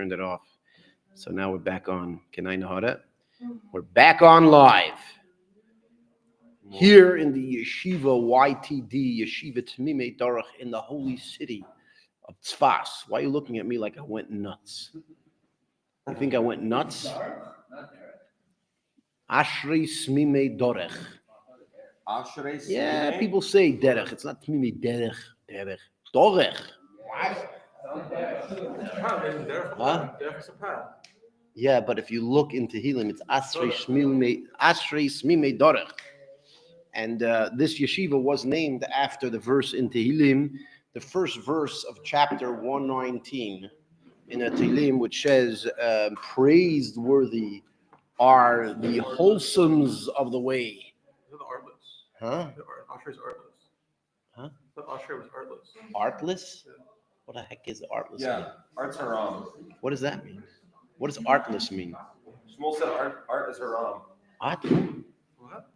turned it off. So now we're back on. Can I know how that? We're back on live. Here in the Yeshiva YTD, Yeshiva Tmimei Darach in the holy city of Tzfas. Why are you looking at me like I went nuts? You think I went nuts? Ashrei Smimei Dorech. Yeah, people say derech. It's not Tmimei derech. Dorech. Huh? Yeah, but if you look into Tehillim, it's Ashrei Smimei Dorech. And this yeshiva was named after the verse in Tehillim, the first verse of chapter 119 in a Tehillim, which says, praiseworthy are the wholesomes of the way. Huh? Ashrei is artless. Huh? The Ashrei was artless. Artless? What the heck is artless? Yeah, mean? art's haram. What does that mean? What does artless mean? Shmuel said art is haram. What? What?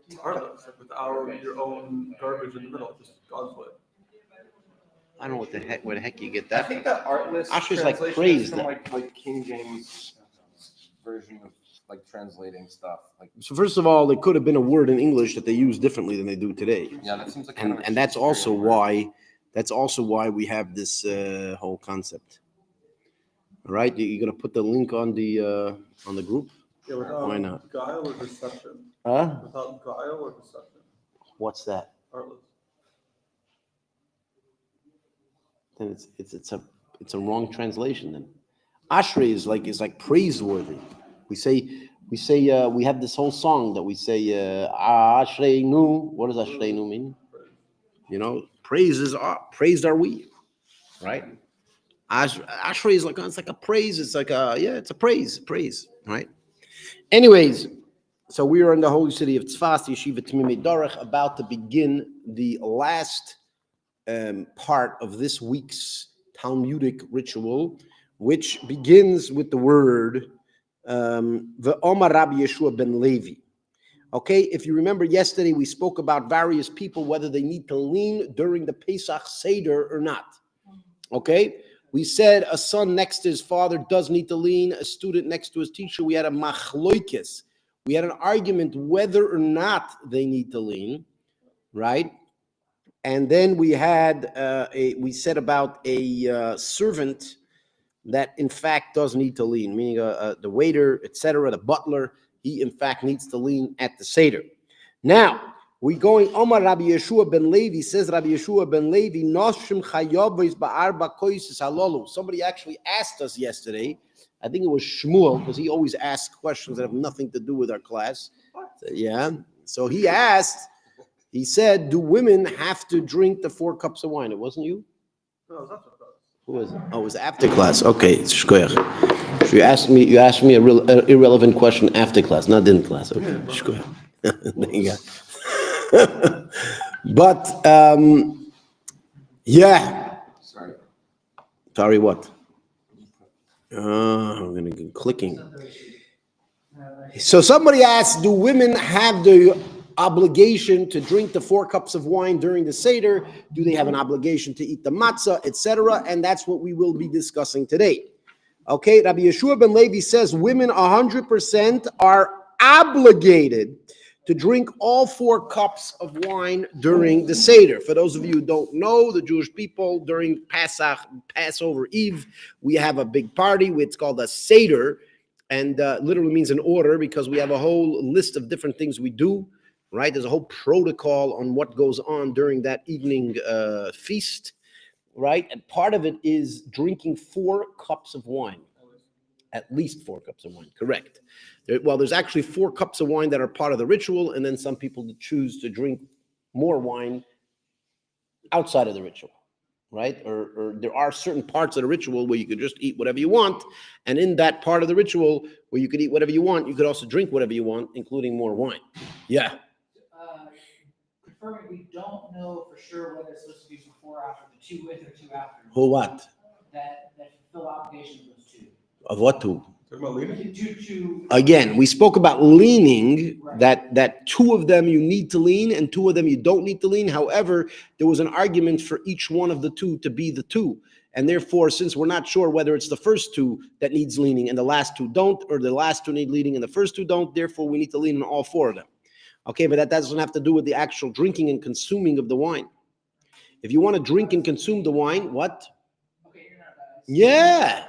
It's artless, like without your own garbage in the middle, just God's way. I don't know what the heck. Where the heck you get I that? think that artless Ashrei is like translation praise. is from like King James version of like translating stuff. Like, So first of all, there could have been a word in English that they use differently than they do today. yeah, that seems like And that's also why we have this whole concept. All right, you're gonna put the link on the group. Yeah, without Why not? guile or deception. Huh? Without guile or deception. What's that? Artless. Then it's a wrong translation. Then Ashrei is like praiseworthy. We have this whole song that we say Ashreinu. What does Ashreinu mean? You know, praised are we, right? Ashrei is like, it's like a praise. It's like it's a praise, right? Anyways, so we are in the holy city of Tzfas, Yeshiva Tmimei Darach, about to begin the last part of this week's Talmudic ritual, which begins with the word V'omar Rabbi Yeshua ben Levi. Okay, if you remember yesterday, we spoke about various people, whether they need to lean during the Pesach Seder or not. Okay, we said a son next to his father does need to lean, a student next to his teacher. We had a machloikis. We had an argument whether or not they need to lean, right? And then we had we said about a servant that in fact does need to lean, meaning the waiter, etc., the butler, he in fact needs to lean at the Seder. Now, we going, Omar Rabbi Yeshua ben Levi, says Rabbi Yeshua ben Levi, Noshim Chayavis Ba'arba Koisis Halolu. Somebody actually asked us yesterday, I think it was Shmuel, because he always asks questions that have nothing to do with our class. Yeah, so he asked, he said, do women have to drink the 4 cups of wine? It wasn't you? No, it's not so bad. Who was it? Oh, it was after class. Okay, shkoyach. You asked me a real irrelevant question after class, not in class. Okay, shkoyach. There you go. But yeah. Sorry, what? I'm gonna get clicking. So somebody asked, do women have the obligation to drink the 4 cups of wine during the Seder? Do they have an obligation to eat the matzah, etc.? And that's what we will be discussing today. Okay, Rabbi Yeshua ben Levi says women 100% are obligated to drink all 4 cups of wine during the Seder. For those of you who don't know, the Jewish people during Passover Eve, we have a big party. It's called a Seder, and literally means an order, because we have a whole list of different things we do. Right, there's a whole protocol on what goes on during that evening feast, right? And part of it is drinking 4 cups of wine, at least 4 cups of wine. Correct. There's actually 4 cups of wine that are part of the ritual, and then some people choose to drink more wine outside of the ritual, right? Or there are certain parts of the ritual where you could just eat whatever you want, and in that part of the ritual where you could eat whatever you want, you could also drink whatever you want, including more wine. Yeah. Confirming, we don't know for sure whether it's supposed to be before or after, the 2 with or 2 after. Who what? That fulfill obligation of those 2. Of what two? Talking about leaning? Again, we spoke about leaning, Right. that 2 of them you need to lean and 2 of them you don't need to lean. However, there was an argument for each one of the 2 to be the 2. And therefore, since we're not sure whether it's the first two that needs leaning and the last two don't, or the last two need leaning and the first two don't, therefore we need to lean on all four of them. Okay, but that doesn't have to do with the actual drinking and consuming of the wine. If you want to drink and consume the wine, what? Yeah,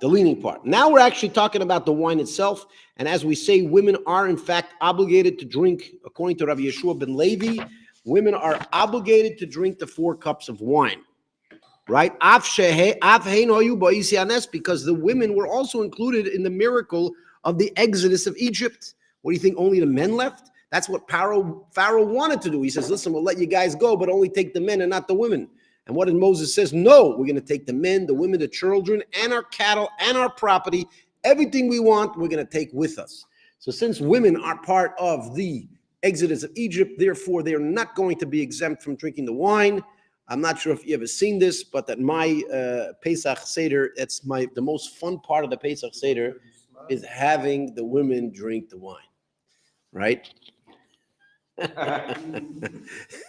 the leaning part. Now we're actually talking about the wine itself. And as we say, women are in fact obligated to drink, according to Rabbi Yeshua ben Levi, women are obligated to drink the 4 cups of wine. Right? Because the women were also included in the miracle of the exodus of Egypt. What do you think? Only the men left? That's what Pharaoh wanted to do. He says, listen, we'll let you guys go, but only take the men and not the women. And what did Moses says? No, we're going to take the men, the women, the children, and our cattle, and our property. Everything we want, we're going to take with us. So since women are part of the exodus of Egypt, therefore they're not going to be exempt from drinking the wine. I'm not sure if you ever seen this, but at my Pesach Seder, that's the most fun part of the Pesach Seder is having the women drink the wine, right?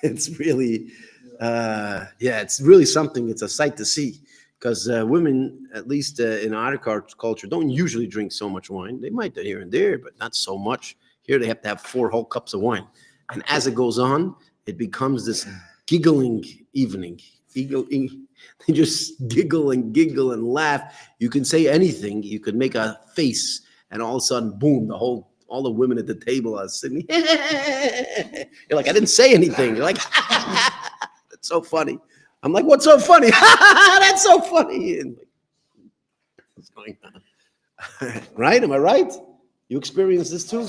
It's really, it's really something. It's a sight to see because women, at least in our culture, don't usually drink so much wine. They might here and there, but not so much. Here they have to have 4 whole cups of wine. And as it goes on, it becomes this giggling evening. They just giggle and laugh. You can say anything. You could make a face, and all of a sudden, boom, all the women at the table are sitting. You're like, I didn't say anything. You're like, that's so funny. I'm like, what's so funny? That's so funny. And like, what's going on? Right? Am I right? You experience this too?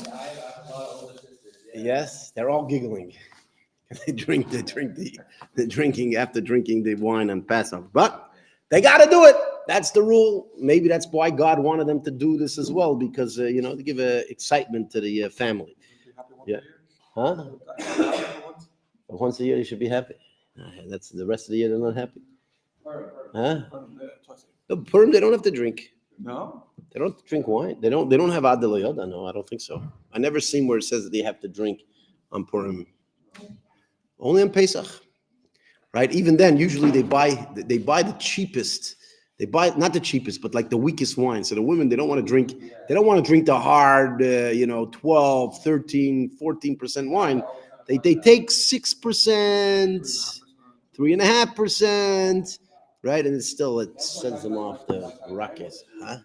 Yes, they're all giggling. They're drinking after drinking the wine on Passover. But they got to do it. That's the rule. Maybe that's why God wanted them to do this as well, because, to give excitement to the family. Yeah. Huh? Once a year, you should be happy. That's the rest of the year, they're not happy. Huh? No, Purim, they don't have to drink. No? They don't drink wine. They don't have Ad Yoda. No, I don't think so. I never seen where it says that they have to drink on Purim. Only on Pesach, right? Even then, usually they buy the cheapest. They buy not the cheapest, but like the weakest wine. So the women, they don't want to drink the hard, 12, 13, 14% wine. They take 6%, 3.5%, right? And it sends them off the rockets, huh?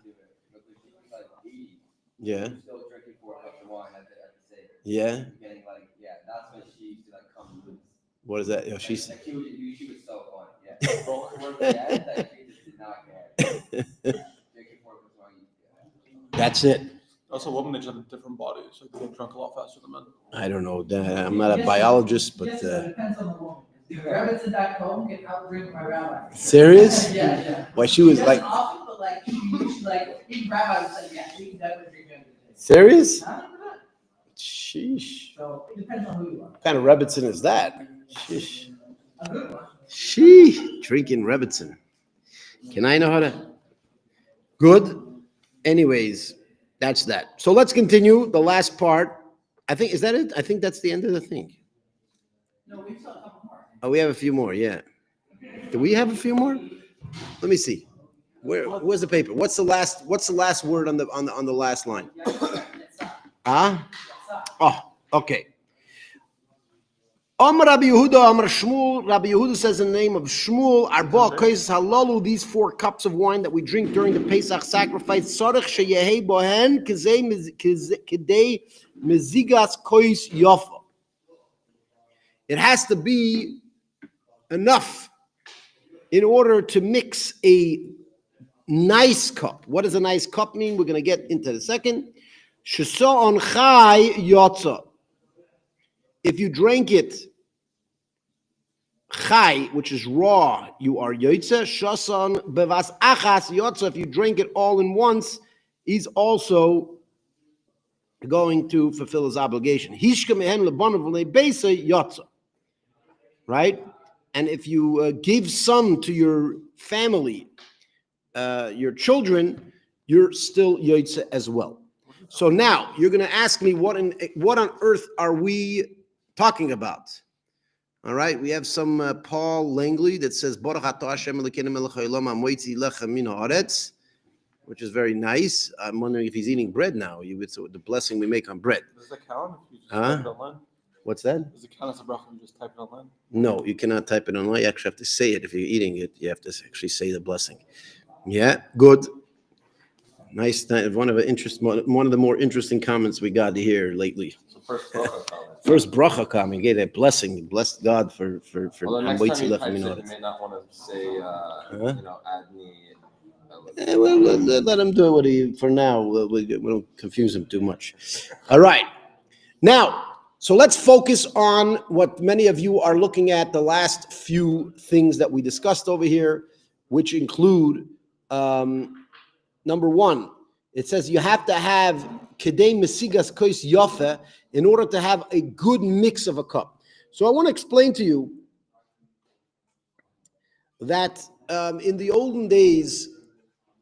Yeah. Yeah. What is that? She was so fun. Yeah. That's it. Also, women have different bodies, so they get drunk a lot faster than men. I don't know. I'm not a biologist, but. Yes, it depends on the woman. The rabbits back home can outdrink my rabbi. Serious? Yeah. Why she was like. Often, but like each rabbi said, yeah, she can definitely drink everything. Serious? 100%. Sheesh. So it depends on who you are. What kind of Rebbitzin is that? Sheesh. A good one. Sheesh. Drinking Rebbitzin. Can I know how to? Good. Anyways, that's that. So let's continue the last part. Is that it? I think that's the end of the thing. No, we still have a couple more. Oh, we have a few more. Yeah. Do we have a few more? Let me see. Where's the paper? What's the last word on the last line? Ah? Oh, okay. Rabbi Yehuda, Shmuel. Rabbi Yehuda says in the name of Shmuel, Arba Kais Halalu, these 4 cups of wine that we drink during the Pesach sacrifice, Sarach Sheyehei Bohen Kedei Mezigas Kais Yafa. It has to be enough in order to mix a nice cup. What does a nice cup mean? We're going to get into the second. Shesa'on Chai Yotza. If you drank it chai, which is raw, you are yotze. Shasan bevas achas yotze. If you drink it all in once, he's also going to fulfill his obligation. Hishka mehen lebanav lebeisa yotze. Right? And if you give some to your family, your children, you're still yotze as well. So now you're going to ask me what on earth are we talking about? All right, we have some Paul Langley that says, Baruch atah Hashem Elokeinu melech haolam hamoitzi lechem min haaretz, which is very nice. I'm wondering if he's eating bread now. It's the blessing we make on bread. Does that count if you just Huh? type it online? What's that? Does it count as a bracha if you just type it online? No, you cannot type it online. You actually have to say it. If you're eating it, you have to actually say the blessing. Yeah, good. Nice. One of the more interesting comments we got here lately. So first bracha comment. First bracha comment, get that blessing. Bless God for. Well, the next time he types it, you may not want to say, Adni. Well, let him do what he. For now, we don't confuse him too much. All right. Now, so let's focus on what many of you are looking at. The last few things that we discussed over here, which include. Number one, it says you have to have kedei mesigas kois yofe in order to have a good mix of a cup. So I want to explain to you that in the olden days,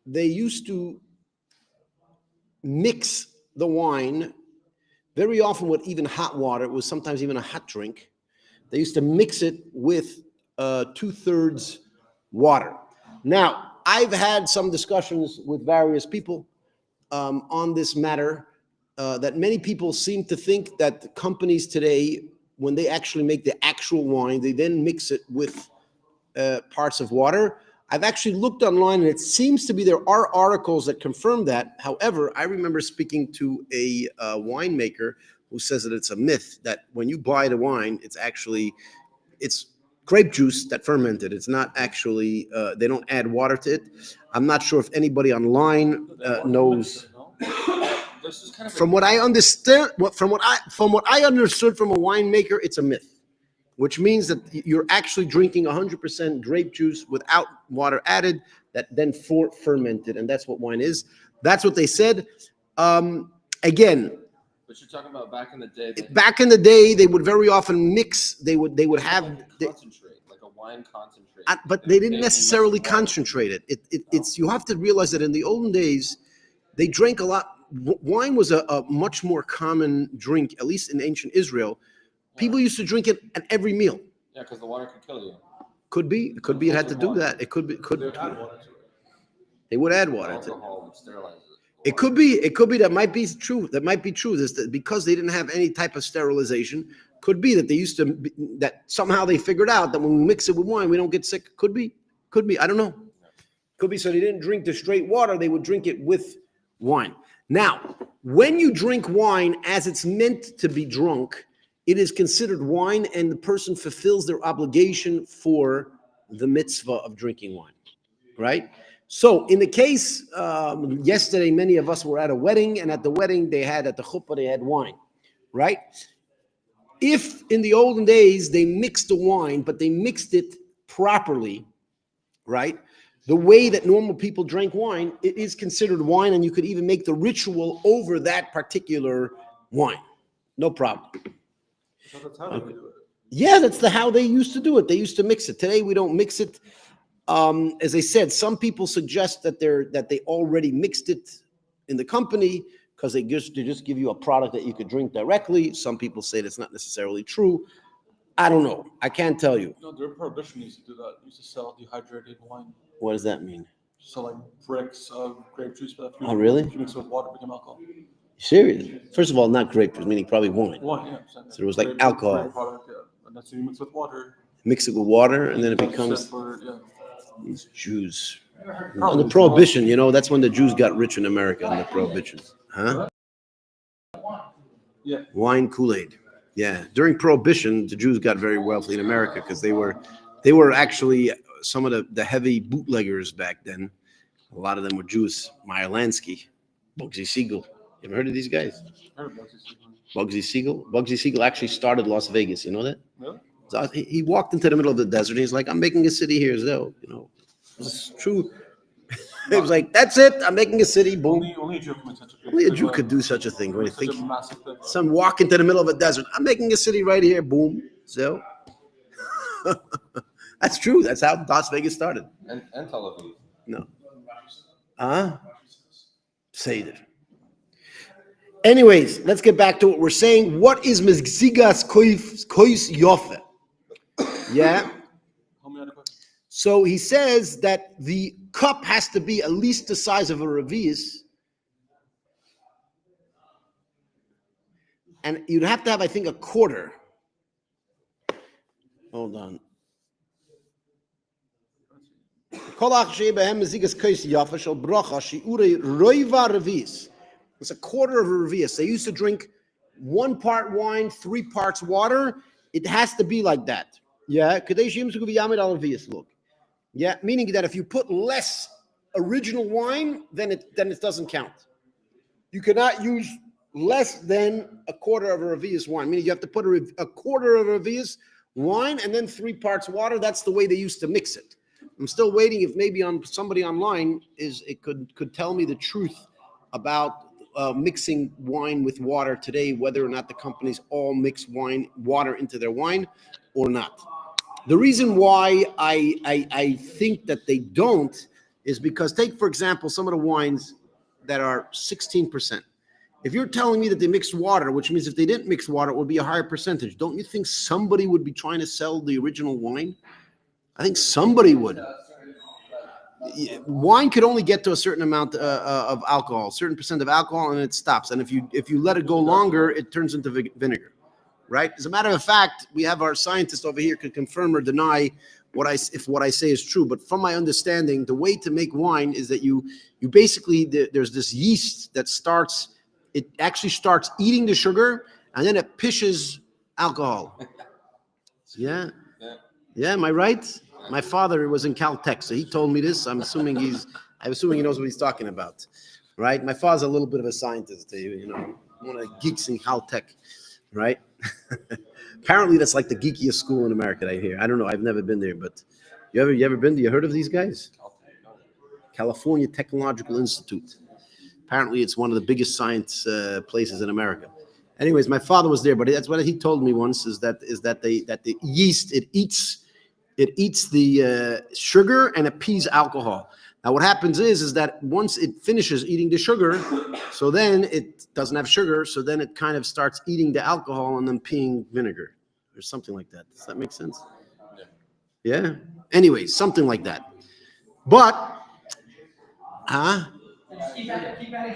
they used to mix the wine very often with even hot water. It was sometimes even a hot drink. They used to mix it with 2/3 water. Now, I've had some discussions with various people on this matter, that many people seem to think that the companies today, when they actually make the actual wine, they then mix it with parts of water. I've actually looked online, and it seems to be there are articles that confirm that. However, I remember speaking to a winemaker who says that it's a myth, that when you buy the wine, it's grape juice that fermented. It's not actually, they don't add water to it. I'm not sure if anybody online knows. From what I understand, from what I understood from a winemaker, it's a myth, which means that you're actually drinking 100% grape juice without water added, that then fermented, and that's what wine is. That's what they said. Again, But you're talking about back in the day. back in the day, they would very often mix. They would have concentrate, like a wine concentrate. but they didn't necessarily concentrate it. It's you have to realize that in the olden days, they drank a lot. Wine was a much more common drink, at least in ancient Israel. People used to drink it at every meal. Yeah, because the water could kill you. Could be. It could be. It had to do that. It could be. They would add water to it. They would add water to it. Alcohol would sterilize it. It could be. It could be. That might be true. That might be true. This, that because they didn't have any type of sterilization. Could be that they used to. That somehow they figured out that when we mix it with wine, we don't get sick. Could be. Could be. I don't know. Could be. So they didn't drink the straight water. They would drink it with wine. Now, when you drink wine as it's meant to be drunk, it is considered wine, and the person fulfills their obligation for the mitzvah of drinking wine, right? So in the case, yesterday, many of us were at a wedding, and at the wedding, at the chuppah, they had wine, right? If in the olden days, they mixed the wine, but they mixed it properly, right? The way that normal people drank wine, it is considered wine, and you could even make the ritual over that particular wine. No problem. So that's how they would do it. Yeah, that's how they used to do it. They used to mix it. Today we don't mix it. As I said, some people suggest that they already mixed it in the company because they just give you a product that you could drink directly. Some people say that's not necessarily true. I don't know. I can't tell you. No, their prohibition used to do that. Used to sell dehydrated wine. What does that mean? So like bricks of grape juice, but if you, Oh, really? if you mix it with water, it became alcohol. Serious? First of all, not grape juice, meaning probably wine. Wine, yeah. So it was like Grape- alcohol. grape product, yeah. And that's when you mix with water. Mix it with water, and then it That's becomes for, yeah. these Jews. Oh, Under Prohibition, that's when the Jews got rich in America, under Prohibition. Huh? Yeah. Wine, Kool-Aid. Yeah. During Prohibition, the Jews got very wealthy in America because they were actually some of the heavy bootleggers back then. A lot of them were Jews. Meyer Lansky, Bugsy Siegel. You ever heard of these guys? Bugsy Siegel? Bugsy Siegel actually started Las Vegas. You know that? Really? So he walked into the middle of the desert. He's like, I'm making a city here, so, it's true. It was like, that's it. I'm making a city. Boom. Only a Jew could make such a thing. Only a Jew could do such a thing. When you Such think a massive thing. some walk into the middle of a desert. I'm making a city right here. Boom. So that's true. That's how Las Vegas started. And Tel Aviv. No. Seder. Anyways, let's get back to what we're saying. What is Mezzigas Kois Yofe? Yeah. How many other questions? So he says that the cup has to be at least the size of a revius. And you'd have to have, I think, a quarter. Hold on. It's a quarter of a revius. They used to drink 1 part wine, 3 parts water. It has to be like that. Yeah. Look. Yeah, meaning that if you put less original wine, then it doesn't count. You cannot use less than a quarter of a revius wine. Meaning you have to put a quarter of a revius wine and then 3 parts water. That's the way they used to mix it. I'm still waiting if maybe somebody online could tell me the truth about mixing wine with water today, whether or not the companies all mix water into their wine or not. The reason why I think that they don't is because take, for example, some of the wines that are 16%. If you're telling me that they mixed water, which means if they didn't mix water, it would be a higher percentage. Don't you think somebody would be trying to sell the original wine? I think somebody would. Wine could only get to a certain amount of alcohol, a certain percent of alcohol, and it stops. And if you let it go longer, it turns into vinegar. Right? As a matter of fact, we have our scientist over here could confirm or deny if what I say is true. But from my understanding, the way to make wine is that you basically there's this yeast that actually starts eating the sugar and then it pishes alcohol. Yeah. Am I right? My father was in Caltech, so he told me this. I'm assuming he knows what he's talking about. Right? My father's a little bit of a scientist, one of the geeks in Caltech. Right? Apparently that's like the geekiest school in America, I hear. I don't know. I've never been there, but you ever been? You heard of these guys? California Technological Institute. Apparently it's one of the biggest science places in America. Anyways, my father was there, but that's what he told me once is that the yeast it eats the sugar and it pees alcohol. Now, what happens is that once it finishes eating the sugar, so then it doesn't have sugar, so then it kind of starts eating the alcohol and then peeing vinegar or something like that. Does that make sense? Yeah? Anyway, something like that. But,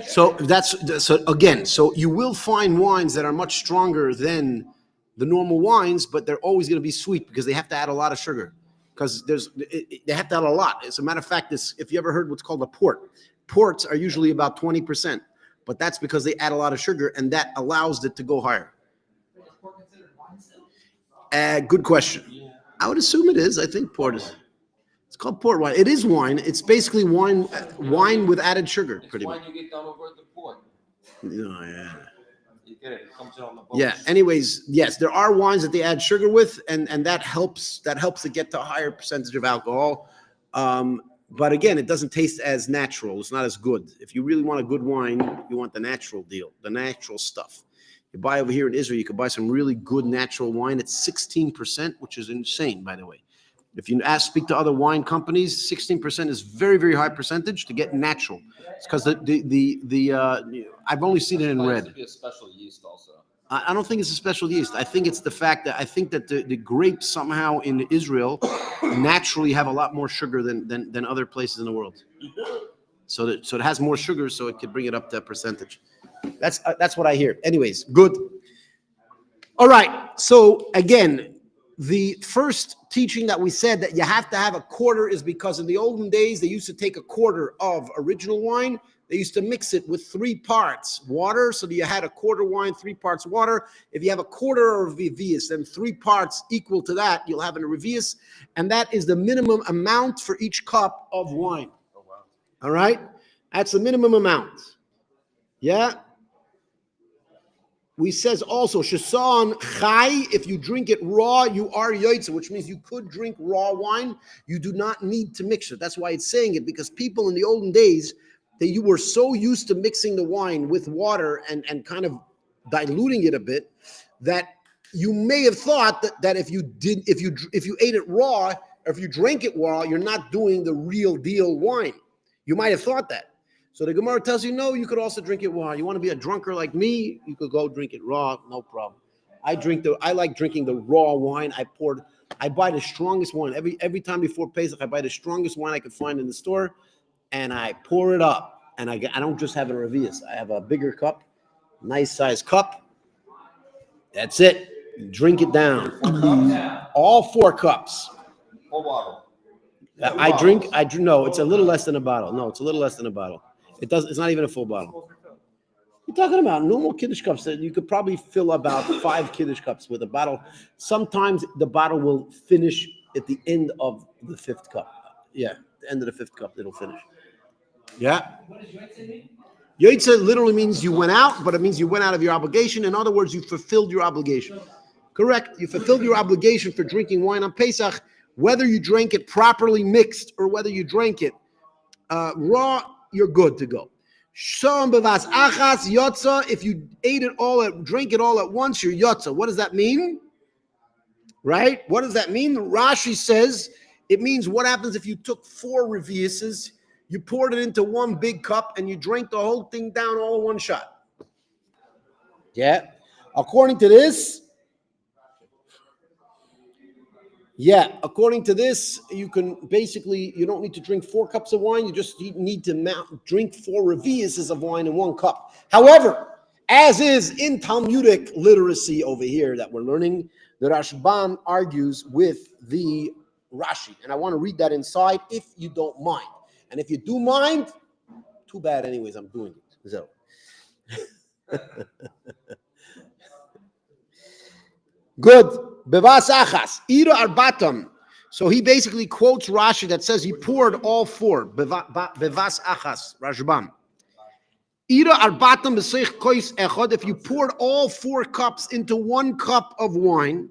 So you will find wines that are much stronger than the normal wines, but they're always going to be sweet because they have to add a lot of sugar. Because they have to add a lot. As a matter of fact, if you ever heard what's called a port, ports are usually about 20%, but that's because they add a lot of sugar and that allows it to go higher. Is port considered wine still? Good question. I would assume it is. I think port is. It's called port wine. It is wine. It's basically wine with added sugar, pretty much. Wine you get down over at the port. Yeah. You get it. It comes in on the boat. Yeah. Anyways, yes, there are wines that they add sugar with, and that helps to get to a higher percentage of alcohol. But again, it doesn't taste as natural. It's not as good. If you really want a good wine, you want the natural deal, the natural stuff. You buy over here in Israel, you can buy some really good natural wine. It's 16%, which is insane, by the way. If you speak to other wine companies, 16% is very, very high percentage to get natural. It's because I've only seen it in red. It be a special yeast also. I don't think it's a special yeast. I think it's the fact that the grapes somehow in Israel naturally have a lot more sugar than other places in the world. So it has more sugar, so it could bring it up to a percentage. That's what I hear. Anyways, good. All right. So again, the first teaching that we said that you have to have a quarter is because in the olden days, they used to take a quarter of original wine. They used to mix it with 3 parts water. So that you had a quarter wine, 3 parts water. If you have a quarter of revius, then 3 parts equal to that, you'll have a revius. And that is the minimum amount for each cup of wine. Oh, wow. All right? That's the minimum amount. Yeah? We says also, Shasan Chai, if you drink it raw, you are Yoitza, which means you could drink raw wine. You do not need to mix it. That's why it's saying it, because people in the olden days, you were so used to mixing the wine with water and kind of diluting it a bit, that you may have thought that if you ate it raw, or if you drank it raw, you're not doing the real deal wine. You might have thought that. So the Gemara tells you, no, you could also drink it raw. You want to be a drunker like me, you could go drink it raw, no problem. I like drinking the raw wine. I poured I buy the strongest wine. Every time before Pesach, I buy the strongest wine I could find in the store, and I pour it up. And I don't just have a revius. I have a bigger cup, nice size cup. That's it. Drink it down. All 4 cups. Whole bottle. I drink. No, it's a little less than a bottle. No, it's a little less than a bottle. It's not even a full bottle. You're talking about normal Kiddush cups that you could probably fill about 5 Kiddush cups with a bottle. Sometimes the bottle will finish at the end of the 5th cup. Yeah, the end of the 5th cup, it'll finish. Yeah. What does Yotzei mean? Yotzei literally means you went out, but it means you went out of your obligation. In other words, you fulfilled your obligation. Correct. You fulfilled your obligation for drinking wine on Pesach, whether you drank it properly mixed or whether you drank it raw, you're good to go. If you ate it all, drank it all at once, you're yotza. What does that mean? Right? What does that mean? Rashi says it means what happens if you took 4 reviuses, you poured it into one big cup, and you drank the whole thing down all in one shot. Yeah. According to this, you can basically, you don't need to drink 4 cups of wine. You just need to drink 4 reviuses of wine in 1 cup. However, as is in Talmudic literacy over here that we're learning, the Rashbam argues with the Rashi. And I want to read that inside if you don't mind. And if you do mind, too bad anyways, I'm doing it. So. Good. Bevas achas. Ira arbatam. So he basically quotes Rashi that says he poured all 4. Bevas achas. Rashbam. Ira arbatam b'seich kois echad. If you poured all 4 cups into 1 cup of wine.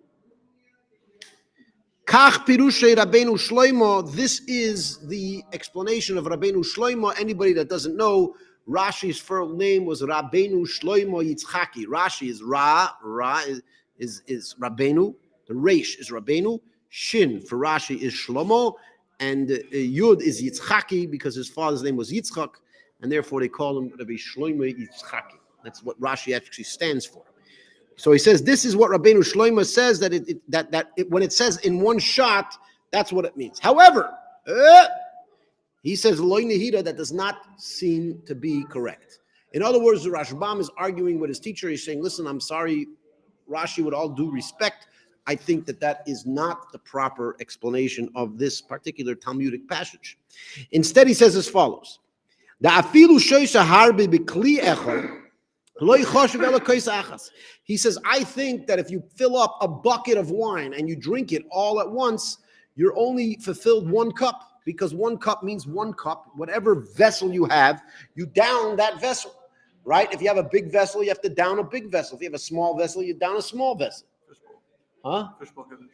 Kach pirushay Rabbeinu Shloimo. This is the explanation of Rabbeinu Shloimo. Anybody that doesn't know, Rashi's full name was Rabbeinu Shloimo Yitzchaki. Rashi is Ra is Rabbeinu. The Reish is Rabbeinu. Shin for Rashi is Shlomo, and Yud is Yitzchaki because his father's name was Yitzchak, and therefore they call him Rabbi Shlomo Yitzchaki. That's what Rashi actually stands for. So he says this is what Rabbeinu Shlomo says that when it says in 1 shot, that's what it means. However, he says loy nehida, that does not seem to be correct. In other words, the Rashbam is arguing with his teacher. He's saying, listen, I'm sorry, Rashi, with all due respect, I think that is not the proper explanation of this particular Talmudic passage. Instead, he says as follows: he says, I think that if you fill up a bucket of wine and you drink it all at once, you're only fulfilled 1 cup, because 1 cup means 1 cup. Whatever vessel you have, you down that vessel, right? If you have a big vessel, you have to down a big vessel. If you have a small vessel, you down a small vessel. Huh? Fishbowl Kiddush.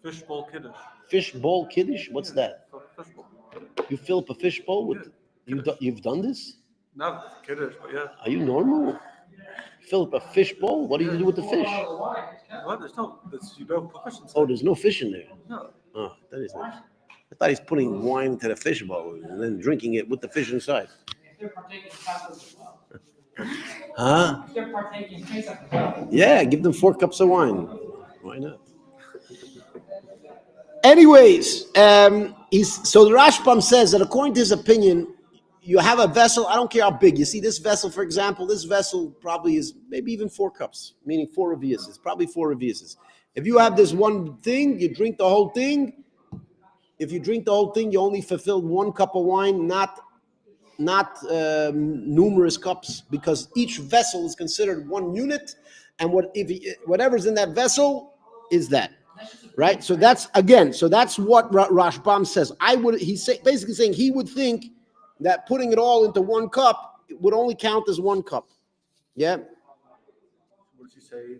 Fishbowl Kiddush. Fishbowl Kiddush? What's that? Fishbowl. You fill up a fishbowl with, you've done this? Not Kiddush, but yeah. Are you normal? Fill up a fishbowl? What do you do with the fish? What? You don't put fish inside. Oh, there's no fish in there. No. Oh, that is nice. I thought he's putting wine into the fishbowl and then drinking it with the fish inside. If they're partaking Pesach as well. Huh? If they're partaking Pesach as well. Yeah, give them 4 cups of wine. Why not? Anyways, so the Rashbam says that according to his opinion, you have a vessel, I don't care how big. You see this vessel, for example, this vessel probably is maybe even 4 cups, meaning 4 reviuses, probably 4 reviuses. If you have this one thing, you drink the whole thing. If you drink the whole thing, you only fulfilled 1 cup of wine, not numerous cups, because each vessel is considered 1 unit, and whatever's in that vessel is that, right? So that's what Rashbam says. He's basically saying he would think that putting it all into 1 cup, it would only count as 1 cup. Yeah. What does he say?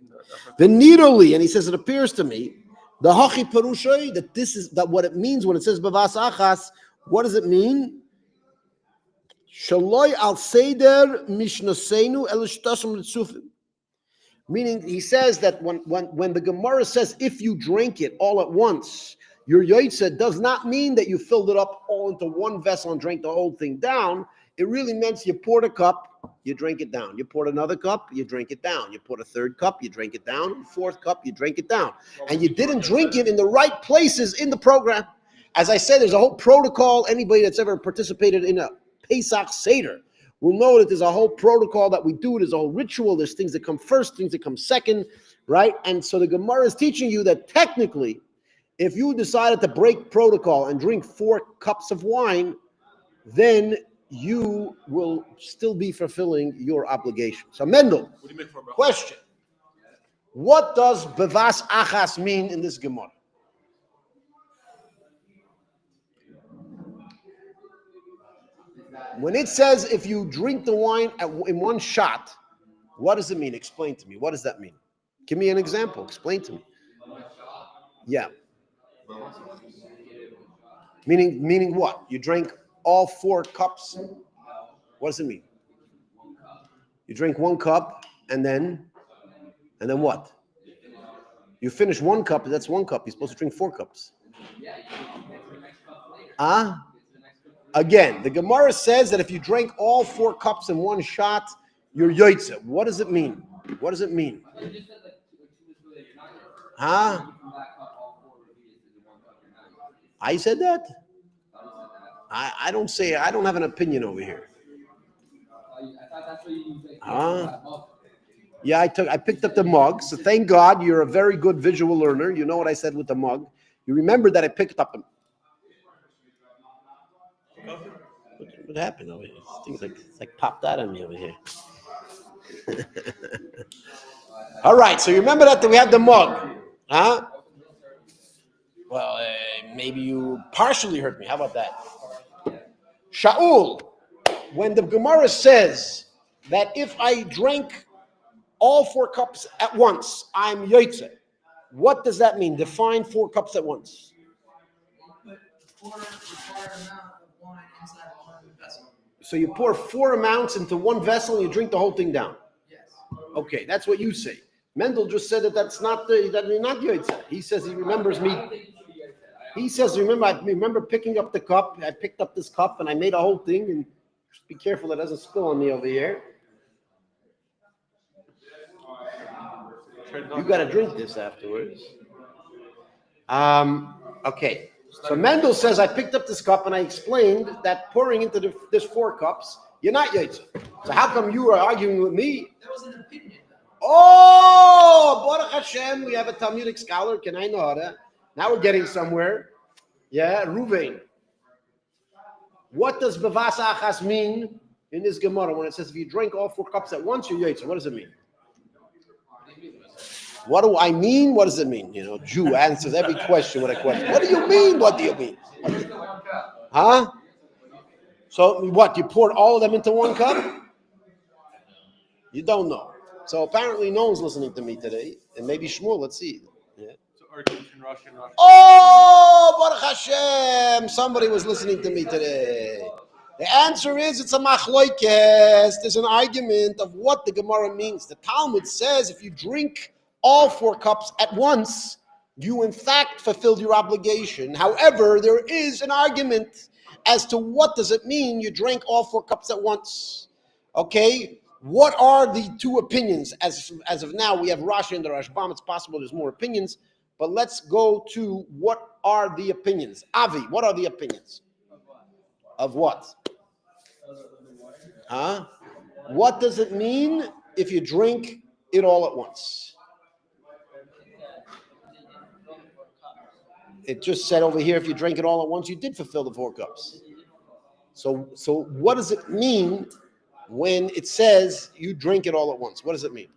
The needly, and he says, it appears to me, the hachi perushay, that what it means when it says bevas achas. What does it mean? Shaloi al seder mishnasenu elishtasam litzufim. Meaning, he says that when the Gemara says if you drink it all at once, your yotzeh does not mean that you filled it up all into 1 vessel and drank the whole thing down. It really means you poured a cup, you drink it down. You poured another cup, you drink it down. You poured a third cup, you drink it down. Fourth cup, you drink it down. And you didn't drink it in the right places in the program. As I said, there's a whole protocol. Anybody that's ever participated in a Pesach Seder will know that there's a whole protocol that we do. There's a whole ritual. There's things that come first, things that come second, right? And so the Gemara is teaching you that technically, if you decided to break protocol and drink 4 cups of wine, then you will still be fulfilling your obligation. So Mendel, question. What does bevas achas mean in this Gemara? When it says if you drink the wine in one shot, what does it mean? Explain to me. What does that mean? Give me an example. Explain to me. Yeah. Meaning what? You drank all 4 cups. What does it mean? You drink 1 cup and then what? You finish 1 cup, that's 1 cup. You're supposed to drink 4 cups. Again, the Gemara says that if you drink all 4 cups in one shot, you're yoitze. What does it mean? What does it mean? I said that? I don't say, I don't have an opinion over here. Yeah, I picked up the mug. So thank God you're a very good visual learner. You know what I said with the mug. You remember that I picked up them. What happened over here? Things like popped out on me over here. All right, so you remember that we have the mug, huh? Well, maybe you partially heard me. How about that? Shaul, when the Gemara says that if I drank all 4 cups at once, I'm yoitze. What does that mean? Define 4 cups at once. So you pour 4 amounts into 1 vessel and you drink the whole thing down. Yes. Okay, that's what you say. Mendel just said that you're not yoitze. He says he remembers me. He says, I remember picking up the cup. I picked up this cup and I made a whole thing. And just be careful that it doesn't spill on me over here. You got to drink this afterwards. Okay. So Mendel says, I picked up this cup and I explained that pouring into this 4 cups, you're not yaitz. So how come you are arguing with me? That was an opinion. Oh, Baruch Hashem, we have a Talmudic scholar. Can I know that? Now we're getting somewhere. Yeah, Ruvain. What does bevas achas mean in this Gemara when it says if you drink all 4 cups at once, you're yaitz? What does it mean? What do I mean? What does it mean? You know, Jew answers every question with a question. What do you mean? What do you mean? Huh? So what? You poured all of them into 1 cup? You don't know. So apparently no one's listening to me today. And maybe Shmuel, let's see. Yeah. Oh, Baruch Hashem. Somebody was listening to me today. The answer is it's a machloikes. There's an argument of what the Gemara means. The Talmud says if you drink all 4 cups at once, you in fact fulfilled your obligation. However, there is an argument as to what does it mean you drank all 4 cups at once. Okay? What are the 2 opinions? As of now, we have Rashi and the Rashbam. It's possible there's more opinions. But let's go to what are the opinions. Avi, what are the opinions? Of what? Huh? What does it mean if you drink it all at once? It just said over here, if you drink it all at once, you did fulfill the 4 cups. So what does it mean when it says you drink it all at once? What does it mean?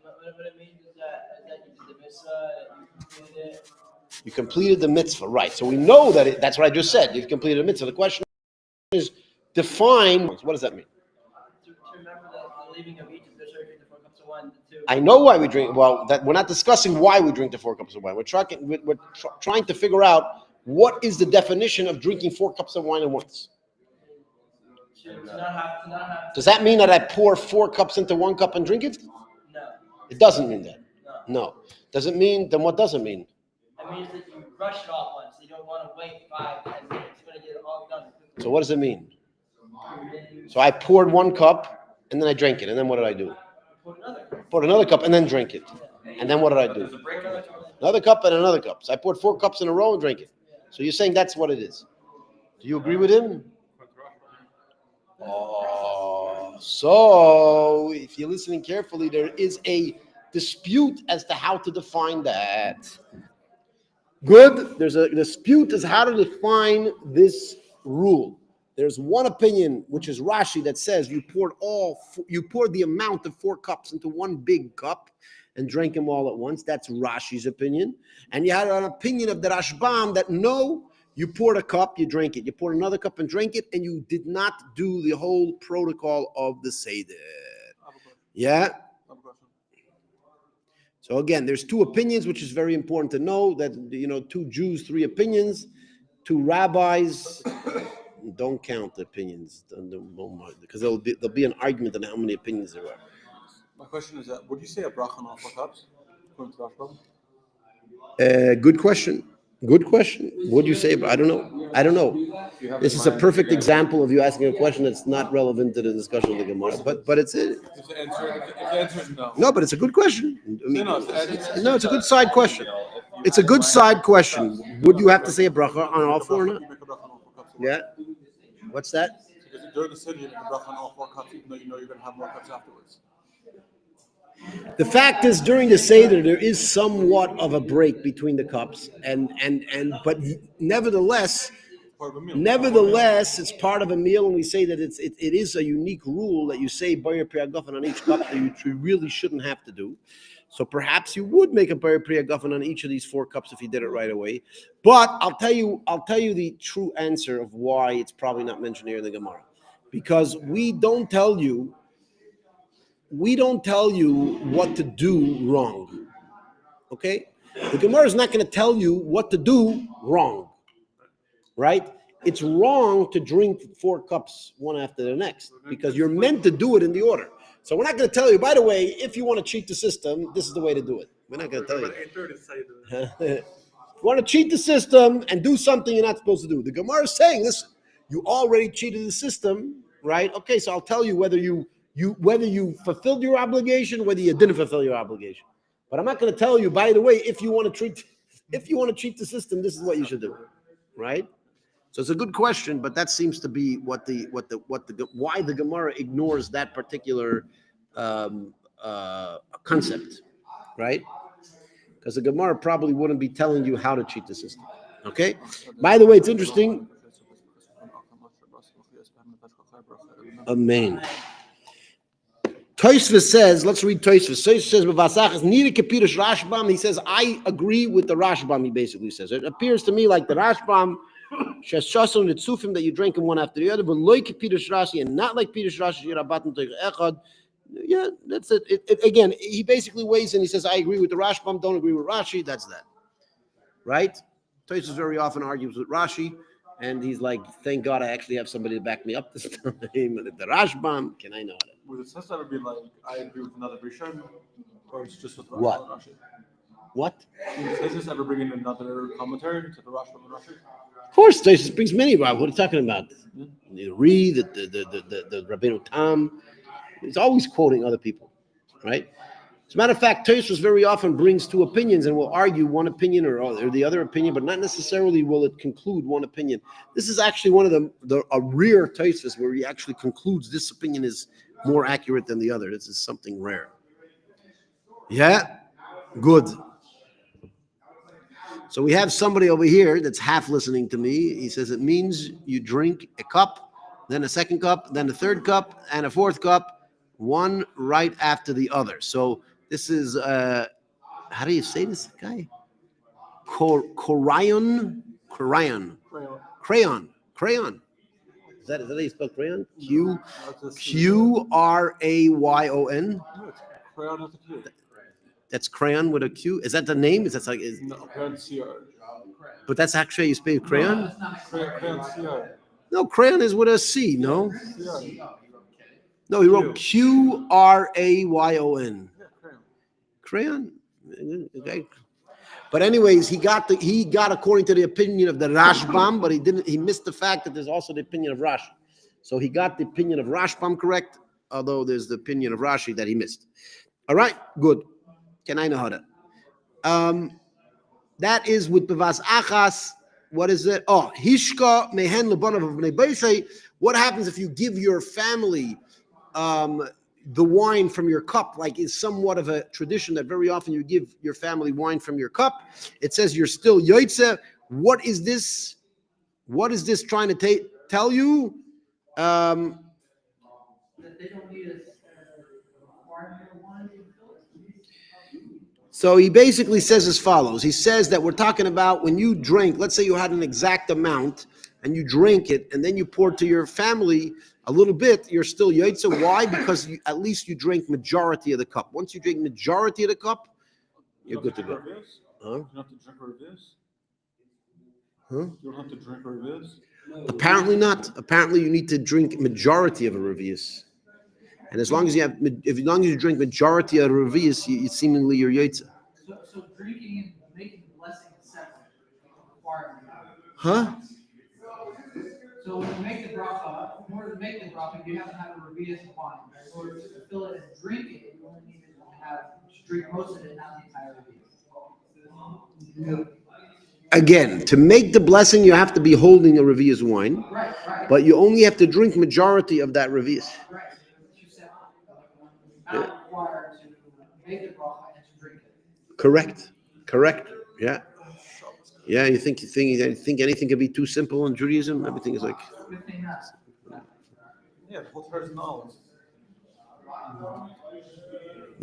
What it means is that you did the mitzvah, you completed it. You completed the mitzvah, right. So we know that that's what I just said. You've completed a mitzvah. The question is, define, what does that mean? To remember the leaving of Egypt, there's already the 4 cups of wine. I know why we drink. Well, we're not discussing why we drink the 4 cups of wine. We're trying to figure out what is the definition of drinking 4 cups of wine at once. To not have. Does that mean that I pour 4 cups into 1 cup and drink it? No. It doesn't mean that. No. Does it mean, then what does it mean? It means that you rush it all at once. You don't want to wait 5, 10 minutes. You want to get it all done quickly. So what does it mean? So I poured 1 cup and then I drank it. And then what did I do? Put another. Poured another cup and then drank it. And then what did I do? There's a break in it. Another cup and another cup. So I poured 4 cups in a row and drank it. So you're saying that's what it is. Do you agree with him? Oh, so if you're listening carefully, there is a dispute as to how to define that. Good. There's a dispute as how to define this rule. There's one opinion, which is Rashi, that says you poured the amount of 4 cups into one big cup and drank them all at once. That's Rashi's opinion. And you had an opinion of the Rashbam that no, you poured a cup, you drank it. You poured another cup and drank it, and you did not do the whole protocol of the Seder. Yeah? So again, there's 2 opinions, which is very important to know that, 2 Jews, 3 opinions, 2 rabbis. Don't count the opinions, because there'll be an argument on how many opinions there are. My question is that would you say a bracha on all 4 cups? According to Rashbam? Good question. Good question. What do you say? I don't know. This is a perfect example of you asking a question that's not relevant to the discussion of the Gemara. But it's it. If the answer is no. No, but it's a good question. I mean, No, it's a good side question. It's a good side question. Would you have to say a bracha on all 4 or not? You make a bracha on all 4 cups. Yeah. What's that? Because during the Seder, you make a bracha on all 4 cups, even though you know you're going to have more cups afterwards. The fact is, during the Seder, there is somewhat of a break between the cups, but nevertheless, it's part of a meal, and we say that it is a unique rule that you say Bayer Priya Gafen on each cup that you really shouldn't have to do. So perhaps you would make a Bayer Priya Gafen on each of these 4 cups if you did it right away. But I'll tell you the true answer of why it's probably not mentioned here in the Gemara, because we don't tell you what to do wrong. Okay? The Gemara is not going to tell you what to do wrong. Right? It's wrong to drink 4 cups one after the next because you're meant to do it in the order. So we're not going to tell you, by the way, if you want to cheat the system, this is the way to do it. We're not going to tell you that. If you want to cheat the system and do something you're not supposed to do. The Gemara is saying, listen, you already cheated the system, right? Okay, so I'll tell you whether you fulfilled your obligation, whether you didn't fulfill your obligation. But I'm not going to tell you, by the way, if you want to cheat the system, this is what you should do, right? So it's a good question, but that seems to be why the Gemara ignores that particular concept, right? Because the Gemara probably wouldn't be telling you how to cheat the system. Okay. By the way, it's interesting. Amen. Tosfos says, let's read Tosfos. Tosfos says, "B'vasachas nida kepirush Rashbam." He says, I agree with the Rashbam. He basically says, it appears to me like the Rashbam, sheshasum nitzufim, that you drink them one after the other, but loy kepirush Rashi, and not like Pirush Rashi yirabatim toich echad. Yeah, that's it. Again, he basically weighs in. He says, I agree with the Rashbam, don't agree with Rashi. That's that, right? Tosfos very often argues with Rashi. And he's like, thank God I actually have somebody to back me up this time. The Rashbam, can I know that? Would the test ever be like, I agree with another Rishon, or it's just with Rashi What? and Rashi? What? Would this ever bring in another commentary to the Rashbam and Rashi? Of course, Tosfos brings many, Rob. What are you talking about? The Re, the Rabbeinu Tam. He's always quoting other people, right? As a matter of fact, Tosfos very often brings 2 opinions and will argue one opinion or the other opinion, but not necessarily will it conclude one opinion. This is actually one of a rare Tosfos where he actually concludes this opinion is more accurate than the other. This is something rare. Yeah? Good. So we have somebody over here that's half listening to me. He says it means you drink a cup, then a second cup, then a third cup, and a fourth cup, one right after the other. So this is, how do you say this guy? Crayon. Is that how you spell crayon? Qrayon. Crayon with a Q. That's crayon with a Q. Is that the name? Is that like? No, crayon CR. But that's actually how you spell crayon. Crayon CR. No, crayon is with a C. No. CR. No, he wrote Qrayon. Yeah, Crayon. crayon. Okay. But anyways, he got according to the opinion of the Rashbam, but he missed the fact that there's also the opinion of Rashi. So he got the opinion of Rashbam correct, although there's the opinion of Rashi that he missed. All right, good. Can I know how to? That is with Bevas Achas. What is it? Oh, Hishka Mehen Lebanav of Bnei Beisei. What happens if you give your family the wine from your cup? Like, is somewhat of a tradition that very often you give your family wine from your cup. It says you're still Yoitze. What is this? What is this trying to tell you? That they don't need a requirement of wine to fill it. So he basically says as follows. He says that we're talking about when you drink, let's say you had an exact amount and you drink it and then you pour to your family a little bit, you're still Yoitze. Why? Because at least you drink majority of the cup. Once you drink majority of the cup, you're good to go. Huh? You don't have to drink revius? Huh? You don't have to drink revius? Apparently not. Apparently you need to drink majority of a revius. And as long as you drink majority of a revius, seemingly you're Yoitze. So drinking and making the blessing separate requirement. Huh? So when you make the bracha, in order to make the bracha, you have to have a revius of wine. In order to fill it and drink it, you only need to drink most of it, not the entire revius. Again, to make the blessing, you have to be holding a revius wine. Right. But you only have to drink majority of that revius. Right. Two separate. Not required to make the bracha and to drink it. Correct. Yeah. Yeah, you think anything can be too simple in Judaism? Everything is like. Yeah, both hers and olives.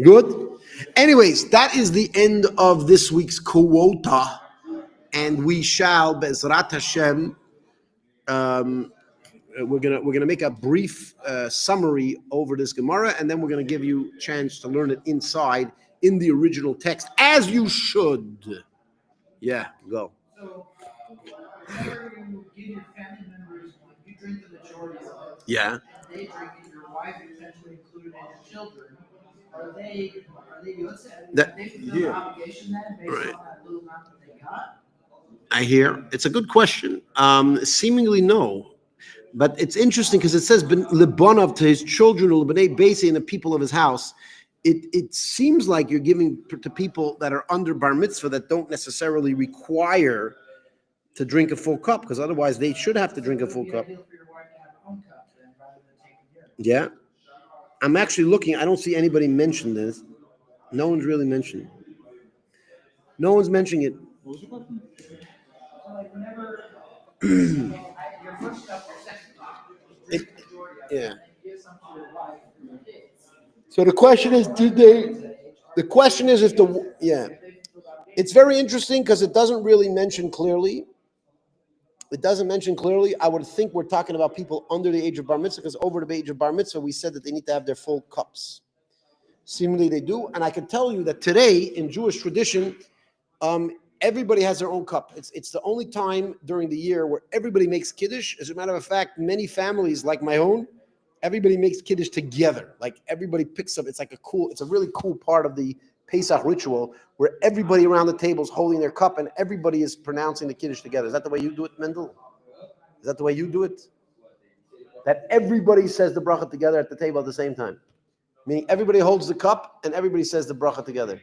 Good. Anyways, that is the end of this week's quota, and we shall, Be'ezrat Hashem, we're gonna make a brief summary over this Gemara, and then we're gonna give you a chance to learn it inside in the original text, as you should. Yeah, go. So, whenever you give your family members, you drink the majority of it. Yeah. And they drink it, your wife potentially included, and your children. Are they That- they fulfill their obligation then based Right. on that little amount that they got? I hear. It's a good question. Seemingly no. But it's interesting because it says Lebanav to his children, Lebnei Beisei, and the people of his house. It seems like you're giving to people that are under bar mitzvah that don't necessarily require to drink a full cup, because otherwise they should have to drink a full cup. Ideal for your wife to have her own cup then, rather than taking Yeah. yours. I'm actually looking. I don't see anybody mention this. No one's really mentioned. No one's mentioning it. What was your question? So like whenever your first cup, your second cup, you drink the majority of it, Yeah. and you give some to your wife and your kids. So the question is, the question is if it's very interesting because it doesn't really mention clearly. It doesn't mention clearly. I would think we're talking about people under the age of bar mitzvah, because over the age of bar mitzvah, we said that they need to have their full cups. Seemingly they do. And I can tell you that today in Jewish tradition, everybody has their own cup. It's the only time during the year where everybody makes kiddush. As a matter of fact, many families like my own, everybody makes kiddush together. Like everybody picks up. It's a really cool part of the Pesach ritual where everybody around the table is holding their cup and everybody is pronouncing the kiddush together. Is that the way you do it, Mendel? Is that the way you do it? That everybody says the bracha together at the table at the same time. Meaning everybody holds the cup and everybody says the bracha together.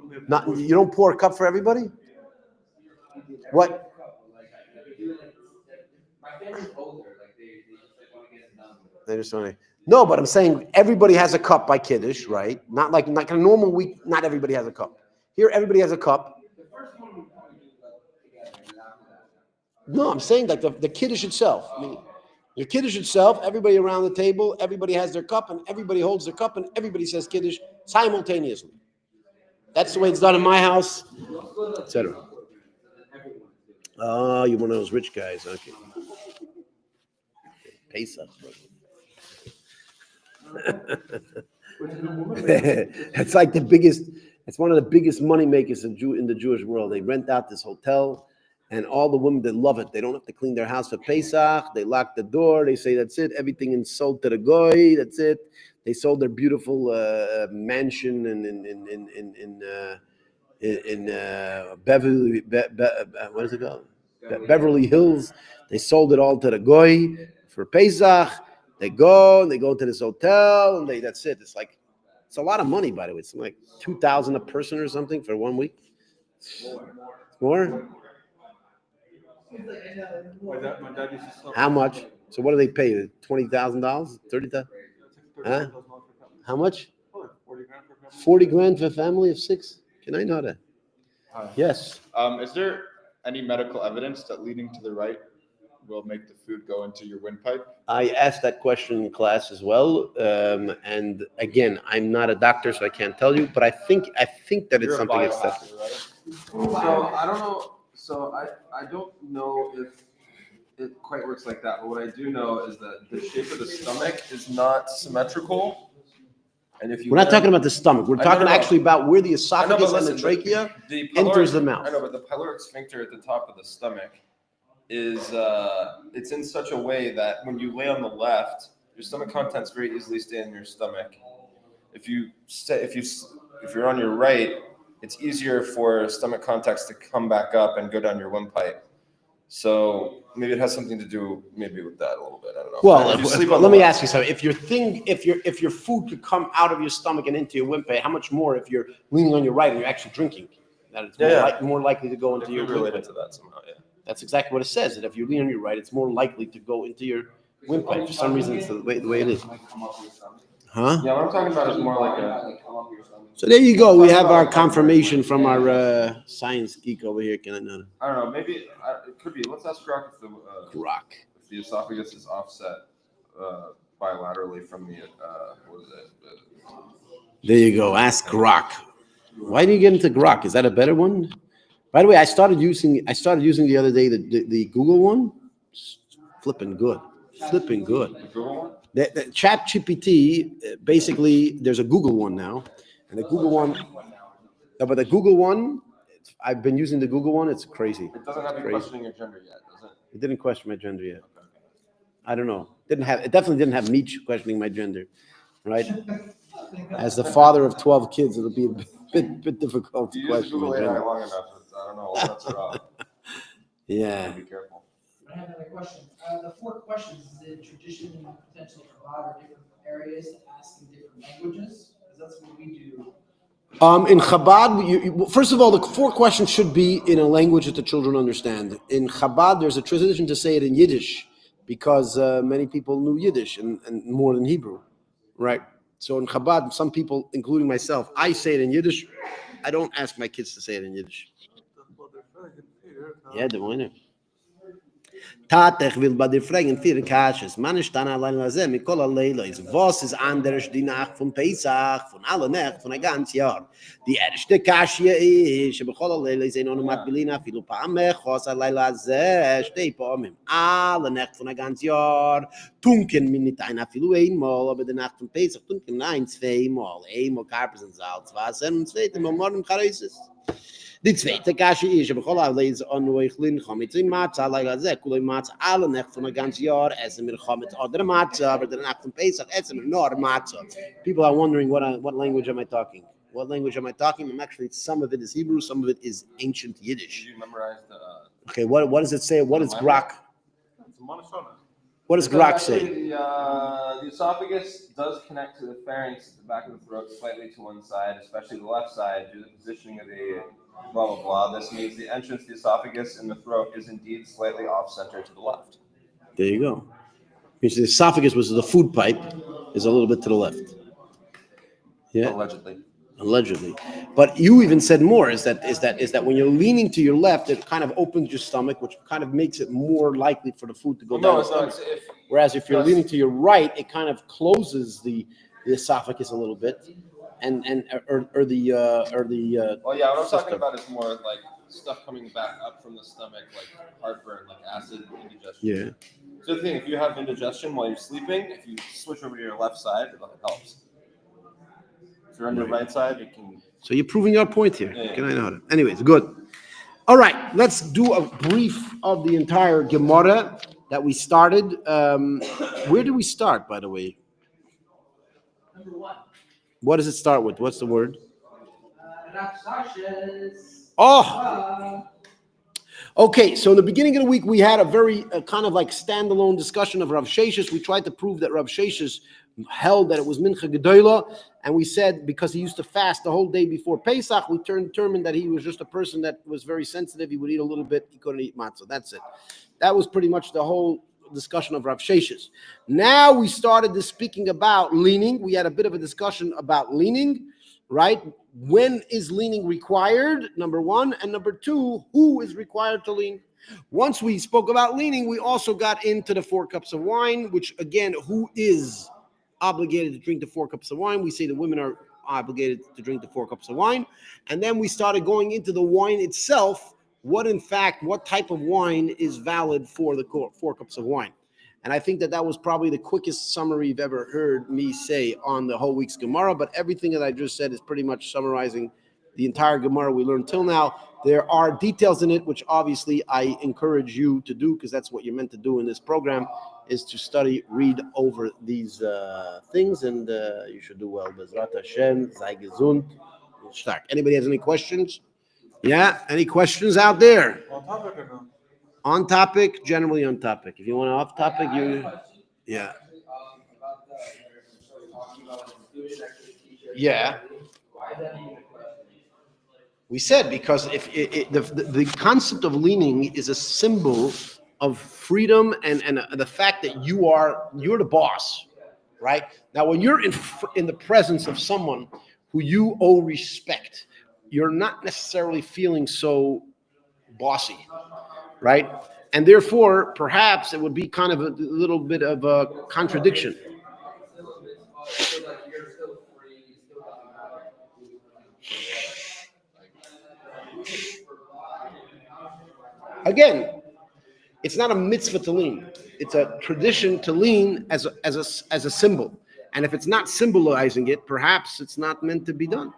You don't pour a cup for everybody? What? My family's older, like they just want to get it done with. They just want to. No, but I'm saying everybody has a cup by Kiddush, right? Not like a normal week. Not everybody has a cup. Here, everybody has a cup. The first one we probably do like together, and after that. No, I'm saying like the Kiddush itself. I mean, the Kiddush itself, everybody around the table, everybody has their cup, and everybody holds their cup, and everybody says Kiddush simultaneously. That's the way it's done in my house, etc. Oh, you're one of those rich guys. Okay. Pesach. It's like the biggest. It's one of the biggest money makers in the Jewish world. They rent out this hotel, and all the women that love it. They don't have to clean their house for Pesach. They lock the door. They say that's it. Everything is sold to the goy. That's it. They sold their beautiful mansion in Beverly. What is it called? Beverly Hills. They sold it all to the goy for Pesach. They go to this hotel, and that's it. It's a lot of money, by the way. It's like $2,000 a person or something for 1 week. More? My dad used to sell. How much? So what do they pay? $20,000? $30,000? Huh? How much? 40 grand for a family. 40 grand for a family of 6? Can I know that? Yes. Is there any medical evidence that leaning to the right will make the food go into your windpipe? I asked that question in class as well, and again, I'm not a doctor, so I can't tell you. But I think that it's You're a something that's biohacker, right? So I don't know. So I don't know if it quite works like that. But what I do know is that the shape of the stomach is not symmetrical. And if you We're not talking about the stomach. We're I talking know. actually about where the I know, esophagus but and the listen, trachea the enters the mouth. I know, but the pyloric sphincter at the top of the stomach is it's in such a way that when you lay on the left, your stomach contents very easily stay in your stomach. If you're on your right, it's easier for stomach contacts to come back up and go down your windpipe. So maybe it has something to do with that a little bit. I don't know. Well, If you sleep on let the me left- ask you something. If your food could come out of your stomach and into your windpipe, how much more if you're leaning on your right and you're actually drinking? That it's more likely to go into If your you relate it windpipe. to that somehow, yeah. That's exactly what it says. That if you lean on your right, it's more likely to go into your windpipe. For some reason, it's the way it is. Huh? Yeah, what I'm talking about is more like a. So there you go. We have our confirmation from our science geek over here. Can I know? I don't know. Maybe it could be. Let's ask Grok Rock. if the esophagus is offset bilaterally from the what is it? There you go. Ask Grok. Why do you get into Grok? Is that a better one? By the way, I started using the other day the Google one. Flipping good. Flipping good. The Google one? The Chat GPT, basically, there's a Google one now, and the Google one. No, but the Google one, I've been using the Google one. It's crazy. It doesn't have you Crazy. questioning your gender yet, does it? It didn't question my gender yet. I don't know. It definitely didn't have me questioning my gender, right? As the father of 12 kids, it'll be a bit difficult to You use question Google my AI gender. long enough. I don't know. That's rough. Yeah. Be careful. I have another question. The 4 questions, is it traditionally potentially Chabad or different areas to ask in different languages? Because that's what we do. In Chabad, first of all, the 4 questions should be in a language that the children understand. In Chabad, there's a tradition to say it in Yiddish because many people knew Yiddish and more than Hebrew, right? So in Chabad, some people, including myself, I say it in Yiddish. I don't ask my kids to say it in Yiddish. Ja, de moine. Tatech will bei der Fragen 4 Kasches. Man ist dann allein lasse mit Kola Leila. Was ist anders die Nacht von Pesach, von alle Nacht, von ein ganz Jahr? Die erste Kasche ist, bei Kola Leila ist noch mal Belina, viel Pame, Khosa Leila ze, stei Pame. Alle Nacht von ein ganz Jahr. Tunken mir nicht einer viel einmal, aber die Nacht von Pesach tunken 1, 2 Mal. Einmal Karpers und Salzwasser und zweite Mal morgen Charesis. Die zweite Kasche ist, aber Kola Leila an euch lin, mit in Matza Leila ze, Kulay Matza alle Nacht von ein ganz Jahr, essen wir mit andere Matza, aber der Nacht von Pesach essen wir nur Matza. People are wondering what language am I talking? What language am I talking? I'm actually, some of it is Hebrew, some of it is ancient Yiddish. Did you memorize the? Okay, what does it say? What is Grok? It's a monotone. What does Grok say? The esophagus does connect to the pharynx at the back of the throat slightly to one side, especially the left side, due to the positioning of the blah, blah, blah. This means the entrance to the esophagus in the throat is indeed slightly off-center to the left. There you go. Because the esophagus, which is the food pipe, is a little bit to the left. Yeah, allegedly. But you even said more. Is that when you're leaning to your left, it kind of opens your stomach, which kind of makes it more likely for the food to go down. No, it's not. Whereas if you're leaning to your right, it kind of closes the esophagus a little bit, or the Well, yeah, what I'm system. talking about is more like stuff coming back up from the stomach, like heartburn, like acid indigestion. Yeah. So the thing, if you have indigestion while you're sleeping, if you switch over to your left side, it helps. If you're on your right side, it can. So you're proving your point here. Yeah. Can I know that? Anyways, good. All right, let's do a brief of the entire Gemara that we started. Where do we start, by the way? Number 1. What does it start with? What's the word? Rapsashes. Oh, Okay, so in the beginning of the week, we had a very kind of like standalone discussion of Rav Sheshes. We tried to prove that Rav Sheshes held that it was Mincha Gedola, and we said because he used to fast the whole day before Pesach, we determined that he was just a person that was very sensitive. He would eat a little bit, he couldn't eat matzah. That's it. That was pretty much the whole discussion of Rav Sheshes. Now we started speaking about leaning. We had a bit of a discussion about leaning, right? When is leaning required? Number one. And number two, who is required to lean? Once we spoke about leaning, we also got into the 4 cups of wine, which again, who is obligated to drink the 4 cups of wine? We say the women are obligated to drink the 4 cups of wine. And then we started going into the wine itself. What type of wine is valid for the 4 cups of wine? And I think that was probably the quickest summary you've ever heard me say on the whole week's Gemara. But everything that I just said is pretty much summarizing the entire Gemara we learned till now. There are details in it, which obviously I encourage you to do, because that's what you're meant to do in this program, is to study, read over these things, and you should do well. Bezrat Hashem, sei gesund, stark. Anybody has any questions? Yeah, any questions out there? On topic or no? On topic, generally on topic. If you want off topic, yeah. Yeah. We said because if the concept of leaning is a symbol of freedom and the fact that you're the boss, right? Now, when you're in the presence of someone who you owe respect, you're not necessarily feeling so bossy, right? And therefore, perhaps it would be kind of a little bit of a contradiction. Again, it's not a mitzvah to lean. It's a tradition to lean as a symbol. And if it's not symbolizing it, perhaps it's not meant to be done.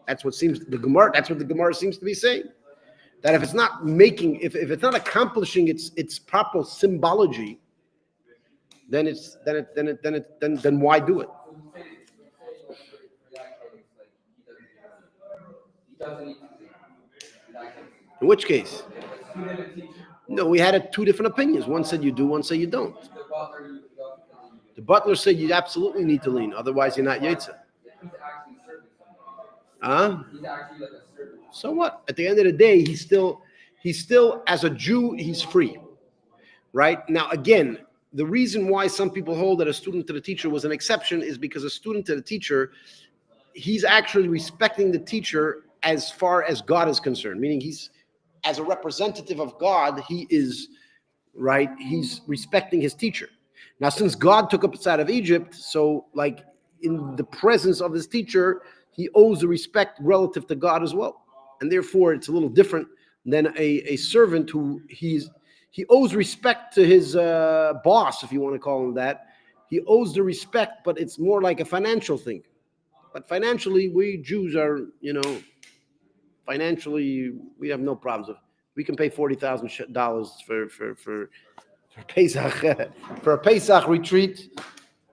That's what the Gemara seems to be saying. That if it's not if it's not accomplishing its proper symbology, then why do it? In which case? No, we had 2 different opinions. One said you do, one said you don't. The butler said you absolutely need to lean, otherwise you're not Yetzer. So what? At the end of the day, he's still as a Jew, he's free, right? Now, again, the reason why some people hold that a student to the teacher was an exception is because a student to the teacher, he's actually respecting the teacher as far as God is concerned, meaning he's, as a representative of God, he is, right? He's respecting his teacher. Now, since God took us out of Egypt, so like in the presence of his teacher, he owes the respect relative to God as well. And therefore, it's a little different than a servant who he owes respect to his boss, if you want to call him that. He owes the respect, but it's more like a financial thing. But financially, we Jews are, financially, we have no problems. We can pay $40,000 for Pesach, for a Pesach retreat.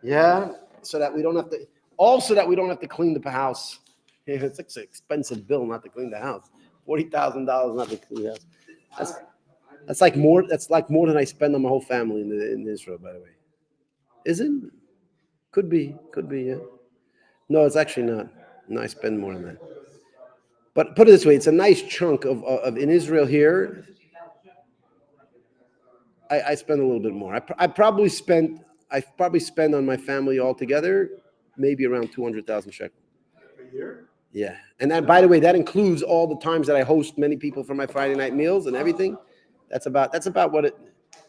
Yeah, so that we don't have to. Also, that we don't have to clean the house. It's an expensive bill not to clean the house. $40,000 not to clean the house. That's like more. That's like more than I spend on my whole family in Israel. By the way, is it? Could be. Yeah. No, it's actually not. No, I spend more than that. But put it this way: it's a nice chunk of in Israel here. I spend a little bit more. I probably spend on my family altogether maybe around 200,000 shekel. A year? Yeah, and that, by the way, that includes all the times that I host many people for my Friday night meals and everything. That's about what it.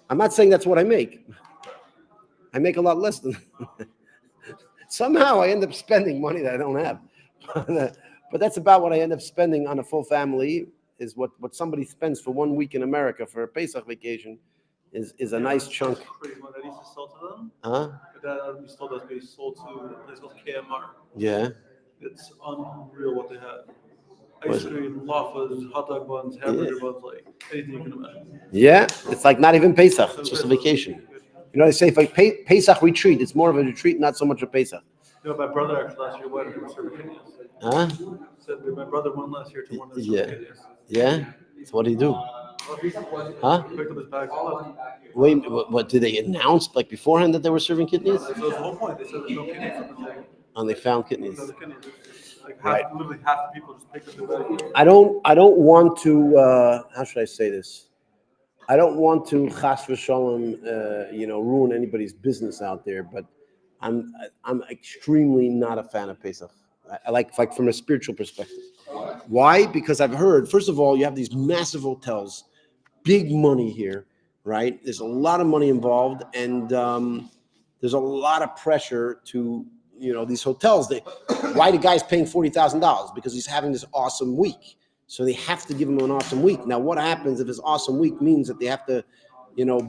I'm not saying that's what I make. I make a lot less than. Somehow I end up spending money that I don't have, but that's about what I end up spending on a full family. Is what somebody spends for 1 week in America for a Pesach vacation. Is a nice chunk. Crazy one that used to sell to them. Huh? That used to be sold to a place called KMR. Yeah. It's unreal what they had. Ice cream, waffles, hot dog buns, hamburger buns, like anything you can imagine. Yeah, it's like not even Pesach. It's just a vacation. They say if like Pesach retreat, it's more of a retreat, not so much a Pesach. My brother actually last year went to Serbian. Huh? Said my brother went last year to one of the Yeah. Yeah. So what do you do? Huh? Picked up his bag. So Wait, what did they announce like beforehand that they were serving kidneys? that's the whole point. They said there's no kidneys in the thing. And they found kidneys. So the kidneys, like Right. literally half the people just picked up the bag. I don't want to how should I say this? I don't want to chas v'shalom, ruin anybody's business out there, but I'm extremely not a fan of Pesach. I like from a spiritual perspective. Why? Because I've heard, first of all, you have these massive hotels, big money here, right? There's a lot of money involved, and there's a lot of pressure to these hotels. Why the guy's paying $40,000? Because he's having this awesome week. So they have to give him an awesome week. Now, what happens if his awesome week means that they have to,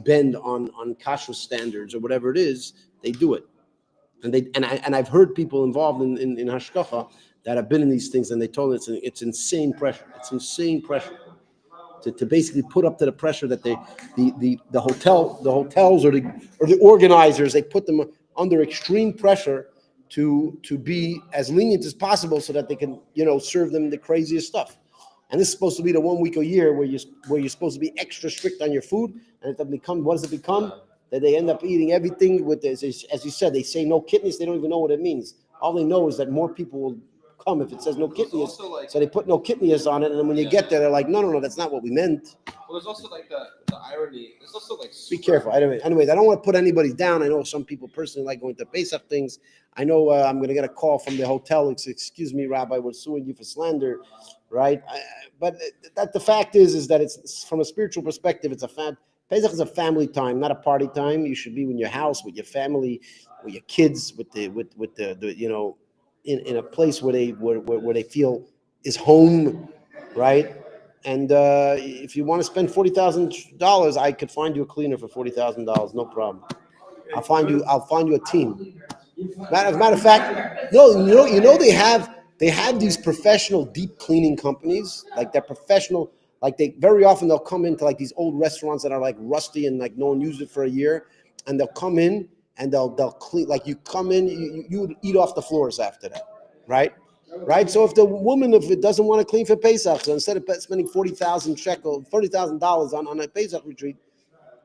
bend on kashrut standards or whatever it is? They do it, and I've heard people involved in hashkacha that have been in these things, and they told me it's insane pressure. It's insane pressure to basically put up to the pressure that the hotels or the organizers, they put them under extreme pressure to be as lenient as possible so that they can serve them the craziest stuff. And this is supposed to be the 1 week a year where you're supposed to be extra strict on your food, and it become what does it become? That they end up eating everything with this. As you said, they say no kidneys. They don't even know what it means. All they know is that more people will come if it says no kidneys. So they put no kidneys on it, and then when you get there, they're like, no, that's not what we meant. Well, there's also like the irony. There's also like Be careful. Anyways, I don't want to put anybody down. I know some people personally like going to Pesach things. I know I'm going to get a call from the hotel. Excuse me, Rabbi, we're suing you for slander, right? But that the fact is that it's from a spiritual perspective. Pesach is a family time, not a party time. You should be in your house with your family, with your kids, with the in a place where they feel is home, right? And if you want to spend $40,000, I could find you a cleaner for $40,000, no problem. I'll find you a team. As a matter of fact, no, they have these professional deep cleaning companies, like they're professional. Like they very often they'll come into like these old restaurants that are like rusty and like no one used it for a year, and they'll come in and they'll clean. Like you come in, you eat off the floors after that, right? Right. So if the woman, if it doesn't want to clean for Pesach, so instead of spending $40,000 on a Pesach retreat,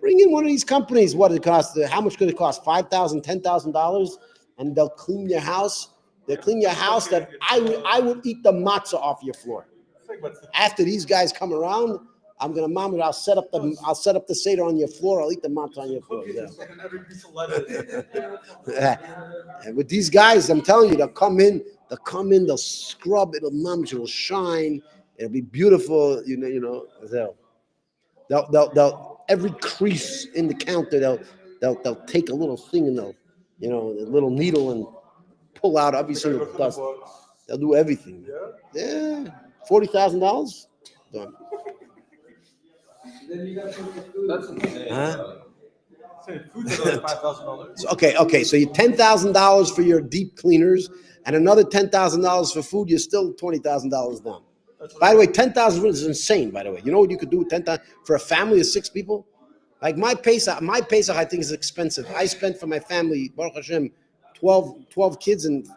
bring in one of these companies. What it cost? How much could it cost? $5,000, $10,000, and they'll clean your house. They'll clean your house. That I would eat the matzah off your floor. After these guys come around, I'm gonna I'll set up the seder on your floor. I'll eat the matzah on your floor. Yeah. And with these guys, I'm telling you, they'll come in, they'll scrub, it'll shine, it'll be beautiful. They'll every crease in the counter, they'll take a little thing and a little needle and pull out every single dust. They'll do everything. Yeah, $40,000 done. That's insane. Huh? Food's another $5,000. Okay. So you $10,000 for your deep cleaners and another $10,000 for food. You're still $20,000 down. By the way, 10,000 is insane. By the way, you know what you could do with 10,000 for a family of 6 people? Like my Pesach, I think is expensive. I spent for my family, Baruch Hashem, 12 kids and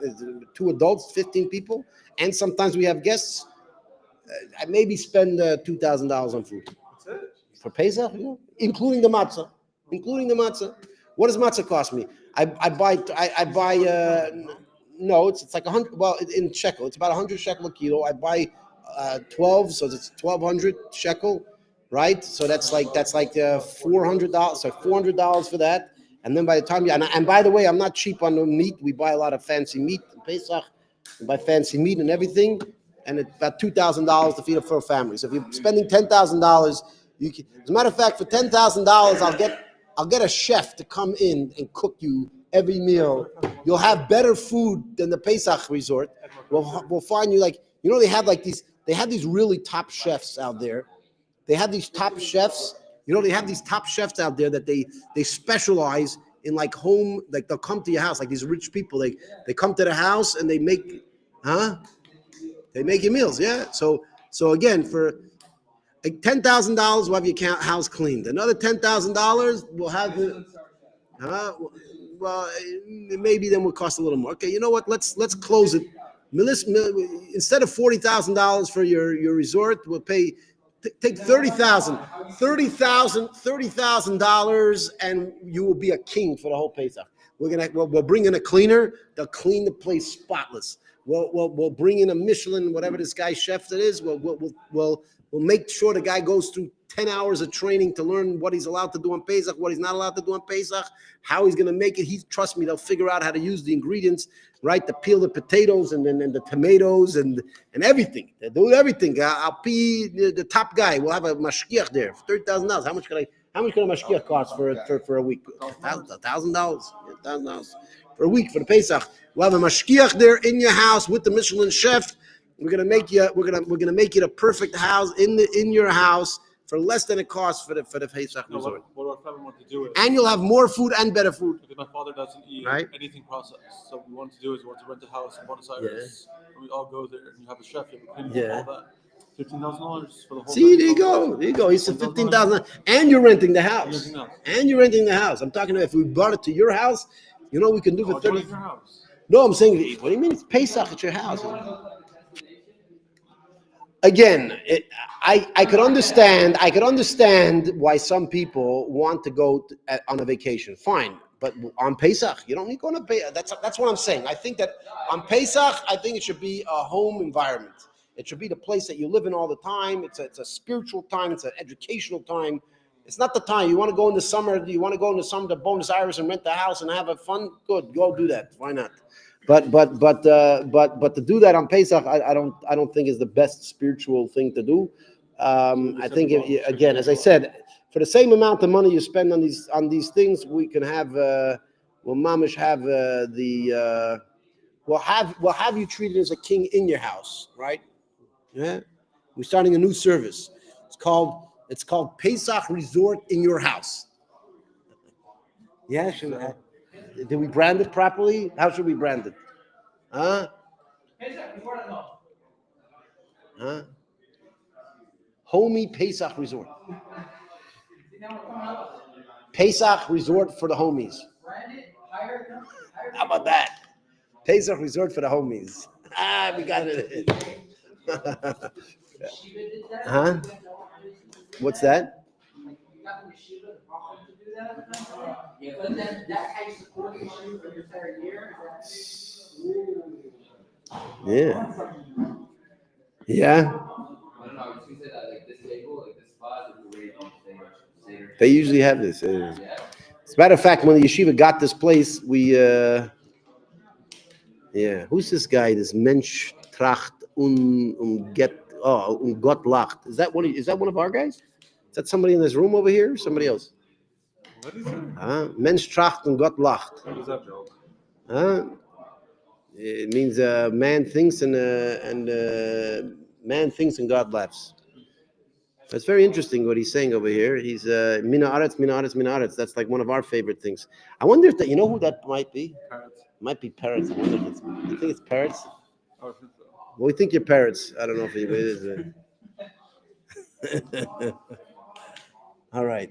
2 adults, 15 people, and sometimes we have guests. I maybe spend $2,000 on food. That's it. For Pesach, including the matzah. What does matzah cost me? I buy. No, it's like 100. Well, in shekel, it's about 100 shekel a kilo. I buy 12, so it's 1,200 shekel, right? So that's like $400. So $400 for that. And then by the time and by the way, I'm not cheap on the meat. We buy a lot of fancy meat in Pesach. We buy fancy meat and everything, and it's about $2,000 to feed up for a family. So if you're spending $10,000, as a matter of fact, for $10,000, I'll get a chef to come in and cook you every meal. You'll have better food than the Pesach resort. We'll find you they have these really top chefs out there. They have these top chefs. They have these top chefs out there that they specialize in like home, like they'll come to your house, like these rich people. They come to the house and they make your meals. Yeah. So again, for like $10,000, we'll have your house cleaned. Another $10,000, we'll have the. Well, maybe then will cost a little more. Okay, you know what? Let's close it. Instead of $40,000 for your resort, we'll pay Take $30,000, and you will be a king for the whole Pesach. We'll bring in a cleaner. They'll clean the place spotless. We'll bring in a Michelin, whatever this guy's chef that is. We'll make sure the guy goes through 10 hours of training to learn what he's allowed to do on Pesach, what he's not allowed to do on Pesach, how he's going to make it. Trust me, they'll figure out how to use the ingredients, right? To peel the potatoes and the tomatoes and everything. They do everything. I'll be the top guy. We'll have a mashgiach there for $30,000. How much can a mashgiach cost for a week? $1,000. $1,000 for a week for the Pesach. We'll have a mashgiach there in your house with the Michelin chef. We're gonna make you a perfect house in your house for less than it costs for the Pesach resort. What our family wants to do is, And you'll have more food and better food. because my father doesn't eat Right. anything processed, so what we want to do is we want to rent a house in Buenos Aires. And we all go there, and you have a chef, you have a cleaner, Yeah. all that. $15,000 for the whole. See, thing. there you go. He said $15,000, and you're renting the house. Renting the house. I'm talking about if we brought it to your house, you know what we can do for Oh, it's 30. your house. No, I'm saying, what do you mean? It's Pesach at your house. Again, I could understand why some people want to go on a vacation. Fine, but on Pesach, you don't need to go on a Pesach. That's what I'm saying. I think that on Pesach, I think it should be a home environment. It should be the place that you live in all the time. It's a spiritual time. It's an educational time. It's not the time. You want to go in the summer to Buenos Aires and rent the house and have fun? Good, go do that. Why not? But to do that on Pesach, I don't think is the best spiritual thing to do. I think again, as I said, for the same amount of money you spend on these things, we can have mamish have we'll have you treated as a king in your house, right? Yeah, we're starting a new service. It's called Pesach Resort in your house. Yeah, did we brand it properly? How should we brand it? Huh? Homie Pesach Resort. Pesach Resort for the homies. How about that? Pesach Resort for the homies. We got it. Huh? What's that? Yeah. Yeah. They usually have this. As a matter of fact, when the yeshiva got this place, we who's this guy? This Mensch tracht Gott lacht. Is that one of our guys? Is that somebody in this room over here? Or somebody else? What is it? Mensch tracht und Gott lacht. What is that, Joe? It means man thinks and God laughs. That's very interesting what he's saying over here. He's mina aretz, mina aretz, mina aretz. That's like one of our favorite things. I wonder if you know who that might be? Parrots. Might be parrots. I wonder if you think it's parrots? Oh, I think so. Well, we think you're parrots. I don't know if it is. All right.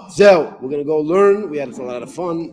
So we're gonna go learn. We had a lot of fun.